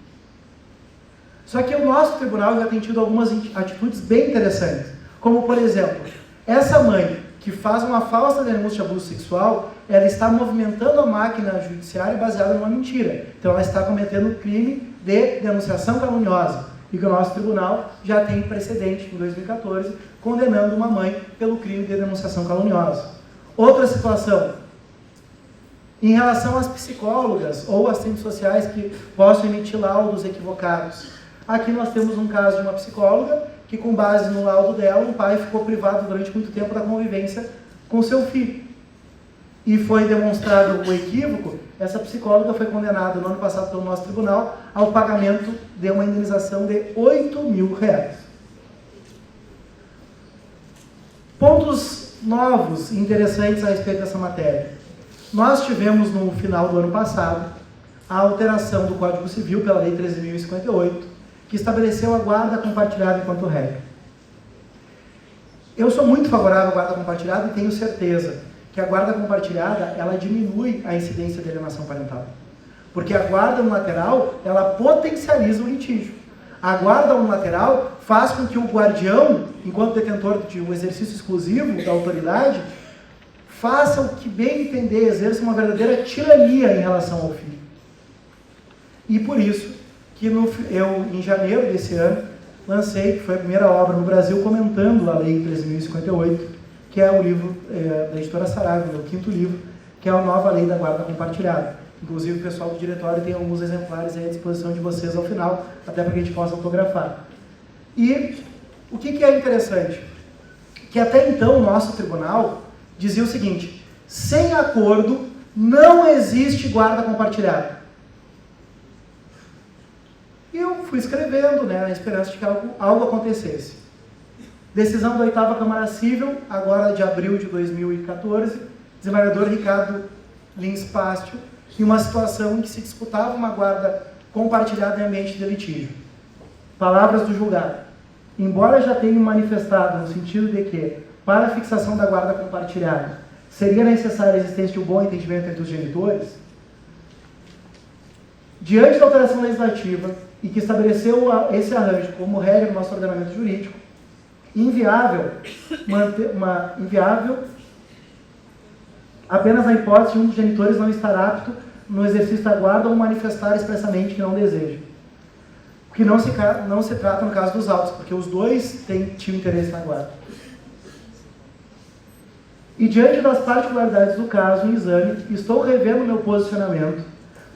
Só que o nosso tribunal já tem tido algumas atitudes bem interessantes, como, por exemplo, essa mãe que faz uma falsa denúncia de abuso sexual, ela está movimentando a máquina judiciária baseada numa mentira. Então ela está cometendo o crime de denunciação caluniosa, e que o nosso tribunal já tem precedente, em 2014, condenando uma mãe pelo crime de denunciação caluniosa. Outra situação, em relação às psicólogas ou assistentes sociais que possam emitir laudos equivocados. Aqui nós temos um caso de uma psicóloga que, com base no laudo dela, um pai ficou privado durante muito tempo da convivência com seu filho. E foi demonstrado o equívoco, essa psicóloga foi condenada no ano passado pelo nosso tribunal ao pagamento de uma indenização de R$8.000. Pontos novos e interessantes a respeito dessa matéria. Nós tivemos no final do ano passado a alteração do Código Civil pela Lei 13.058, que estabeleceu a guarda compartilhada enquanto regra. Eu sou muito favorável à guarda compartilhada e tenho certeza que a guarda compartilhada, ela diminui a incidência de alienação parental. Porque a guarda unilateral, ela potencializa o litígio. A guarda unilateral faz com que o guardião, enquanto detentor de um exercício exclusivo da autoridade, faça o que bem entender, exerça uma verdadeira tirania em relação ao filho. E por isso que eu, em janeiro desse ano, lancei, que foi a primeira obra no Brasil, comentando a Lei 13.058, que é o livro da editora Saraiva, meu 5º livro, que é a nova Lei da Guarda Compartilhada. Inclusive o pessoal do diretório tem alguns exemplares aí à disposição de vocês ao final, até para que a gente possa autografar. E o que é interessante? Que até então o nosso tribunal dizia o seguinte: sem acordo não existe guarda compartilhada. E eu fui escrevendo, na esperança de que algo acontecesse. Decisão da 8ª Câmara Civil, agora de abril de 2014, desembargador Ricardo Lins Pastio, em uma situação em que se disputava uma guarda compartilhada em ambiente de litígio. Palavras do julgado. Embora já tenham manifestado no sentido de que, para a fixação da guarda compartilhada, seria necessária a existência de um bom entendimento entre os genitores, diante da alteração legislativa e que estabeleceu esse arranjo como regra no nosso ordenamento jurídico, inviável apenas na hipótese de um dos genitores não estar apto no exercício da guarda ou manifestar expressamente que não deseja. O que não se trata no caso dos autos, porque os dois tinham interesse na guarda. E diante das particularidades do caso em exame, estou revendo meu posicionamento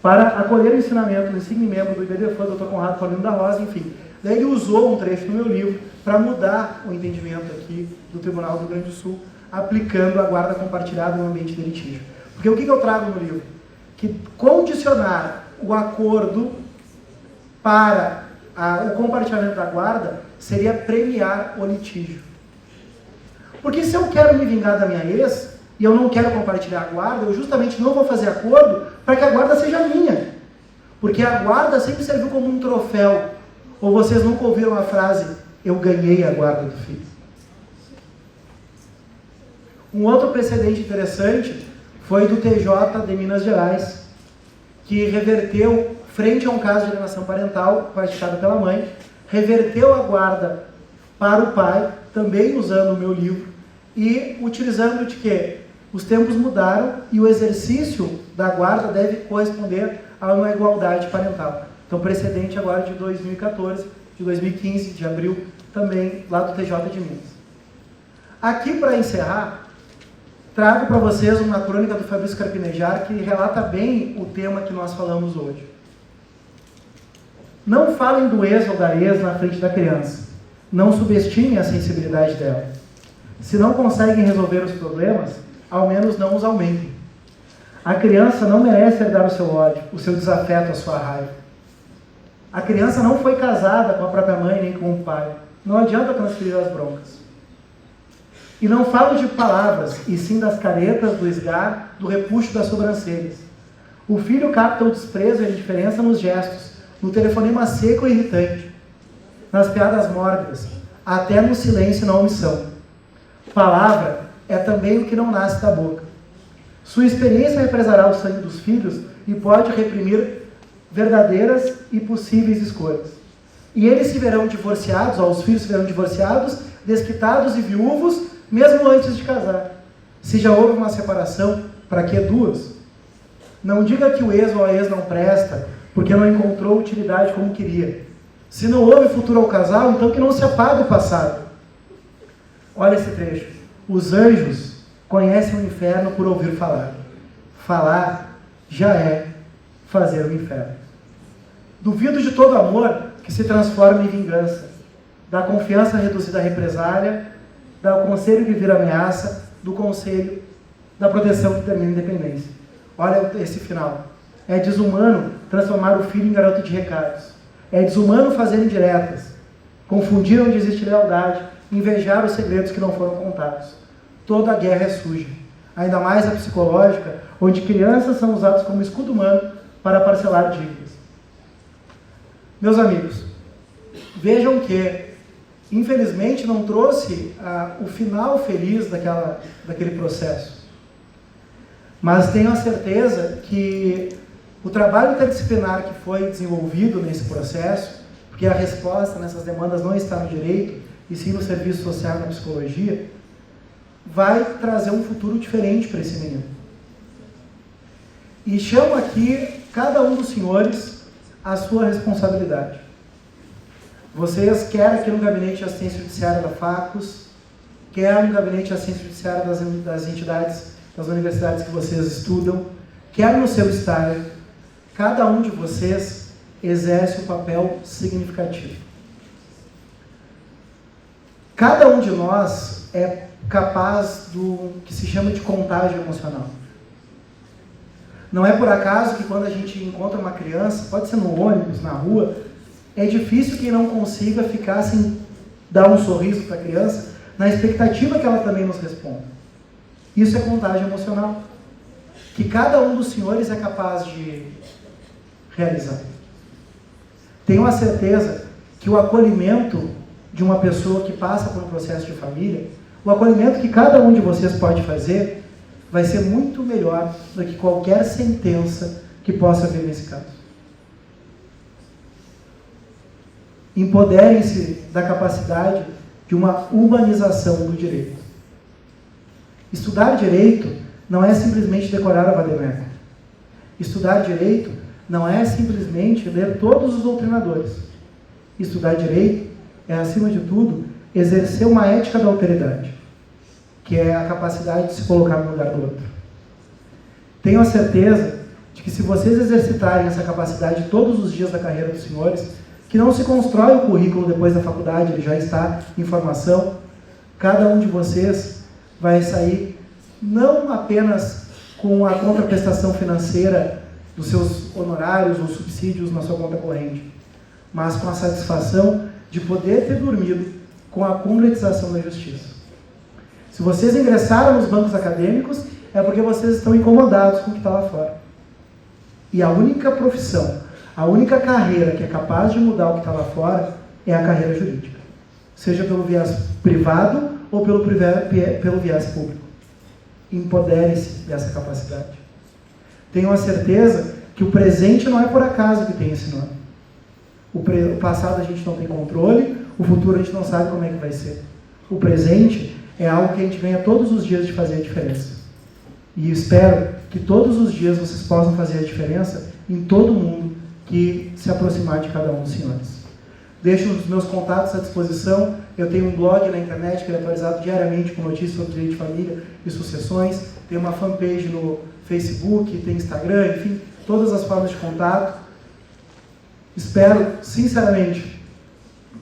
para acolher o ensinamento do insigne membro do IBDFAN, Dr. Conrado Paulino da Rosa, enfim. Daí ele usou um trecho do meu livro para mudar o entendimento aqui do Tribunal do Rio Grande do Sul, aplicando a guarda compartilhada no ambiente de litígio. Porque o que eu trago no livro? Que condicionar o acordo para o compartilhamento da guarda seria premiar o litígio. Porque se eu quero me vingar da minha ex, e eu não quero compartilhar a guarda, eu justamente não vou fazer acordo para que a guarda seja minha. Porque a guarda sempre serviu como um troféu. Ou vocês nunca ouviram a frase, eu ganhei a guarda do filho? Um outro precedente interessante foi do TJ de Minas Gerais, que reverteu, frente a um caso de alienação parental praticado pela mãe, reverteu a guarda para o pai, também usando o meu livro, e utilizando de que os tempos mudaram e o exercício da guarda deve corresponder a uma igualdade parental. Então, precedente agora de 2014, de 2015, de abril, também lá do TJ de Minas. Aqui, para encerrar, trago para vocês uma crônica do Fabrício Carpinejar que relata bem o tema que nós falamos hoje. Não falem do ex ou da ex na frente da criança. Não subestimem a sensibilidade dela. Se não conseguem resolver os problemas, ao menos não os aumentem. A criança não merece herdar o seu ódio, o seu desafeto, a sua raiva. A criança não foi casada com a própria mãe nem com o pai. Não adianta transferir as broncas. E não falo de palavras, e sim das caretas, do esgar, do repuxo das sobrancelhas. O filho capta o desprezo e a indiferença nos gestos, no telefonema seco e irritante, nas piadas mórbidas, até no silêncio e na omissão. Palavra é também o que não nasce da boca. Sua experiência represará o sangue dos filhos e pode reprimir verdadeiras e possíveis escolhas. E eles se verão divorciados, os filhos se verão divorciados, desquitados e viúvos, mesmo antes de casar. Se já houve uma separação, para que duas? Não diga que o ex ou a ex não presta, porque não encontrou utilidade como queria. Se não houve futuro ao casal, então que não se apague o passado. Olha esse trecho. Os anjos conhecem o inferno por ouvir falar. Falar já é fazer o inferno. Duvido de todo amor que se transforma em vingança, da confiança reduzida à represália, do conselho que vira ameaça, do conselho da proteção que termina em independência. Olha esse final. É desumano transformar o filho em garoto de recados. É desumano fazer indiretas, confundir onde existe lealdade, invejar os segredos que não foram contados. Toda guerra é suja, ainda mais a psicológica, onde crianças são usadas como escudo humano para parcelar dívidas. Meus amigos, vejam que, infelizmente, não trouxe o final feliz daquele processo. Mas tenho a certeza que o trabalho interdisciplinar que foi desenvolvido nesse processo, porque a resposta nessas demandas não está no direito, e sim no serviço social e na psicologia, vai trazer um futuro diferente para esse menino. E chamo aqui cada um dos senhores à sua responsabilidade. Vocês, quer aqui no Gabinete de Assistência Judiciária da Facus, quer no Gabinete de Assistência Judiciária das entidades, das universidades que vocês estudam, quer no seu estágio, cada um de vocês exerce um papel significativo. Cada um de nós é capaz do que se chama de contágio emocional. Não é por acaso que quando a gente encontra uma criança, pode ser no ônibus, na rua, é difícil que não consiga ficar sem dar um sorriso para a criança, na expectativa que ela também nos responda. Isso é contágio emocional, que cada um dos senhores é capaz de realizar. Tenho a certeza que o acolhimento de uma pessoa que passa por um processo de família, o acolhimento que cada um de vocês pode fazer, vai ser muito melhor do que qualquer sentença que possa haver nesse caso. Empoderem-se da capacidade de uma humanização do direito. Estudar direito não é simplesmente decorar a vademecum. Estudar direito não é simplesmente ler todos os doutrinadores. Estudar direito é, acima de tudo, exercer uma ética da alteridade. que é a capacidade de se colocar no lugar do outro. Tenho a certeza de que se vocês exercitarem essa capacidade todos os dias da carreira dos senhores, que não se constrói o currículo depois da faculdade, ele já está em formação, cada um de vocês vai sair não apenas com a contraprestação financeira dos seus honorários ou subsídios na sua conta corrente, mas com a satisfação de poder ter dormido com a concretização da justiça. Se vocês ingressaram nos bancos acadêmicos, é porque vocês estão incomodados com o que está lá fora. E a única profissão, a única carreira que é capaz de mudar o que está lá fora é a carreira jurídica. Seja pelo viés privado ou pelo viés público. Empodere-se dessa capacidade. Tenho a certeza que o presente não é por acaso que tem esse nome. O passado a gente não tem controle, o futuro a gente não sabe como é que vai ser. O presente é algo que a gente ganha todos os dias de fazer a diferença. E espero que todos os dias vocês possam fazer a diferença em todo mundo que se aproximar de cada um dos senhores. Deixo os meus contatos à disposição. Eu tenho um blog na internet que é atualizado diariamente com notícias sobre direito de família e sucessões. Tem uma fanpage no Facebook, tem Instagram, enfim, todas as formas de contato. Espero, sinceramente,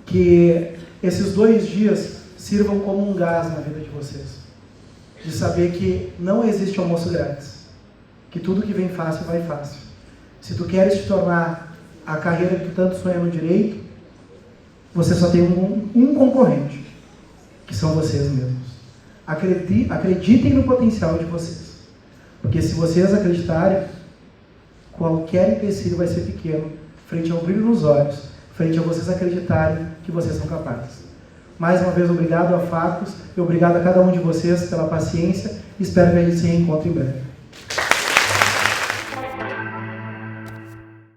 que esses 2 dias sirvam como um gás na vida de vocês. De saber que não existe almoço grátis. Que tudo que vem fácil, vai fácil. Se tu queres te tornar a carreira que tu tanto sonha no direito, você só tem um concorrente, que são vocês mesmos. Acreditem no potencial de vocês. Porque se vocês acreditarem, qualquer empecilho vai ser pequeno, frente ao brilho nos olhos, frente a vocês acreditarem que vocês são capazes. Mais uma vez, obrigado a Facos e obrigado a cada um de vocês pela paciência. Espero que a gente se reencontre em breve.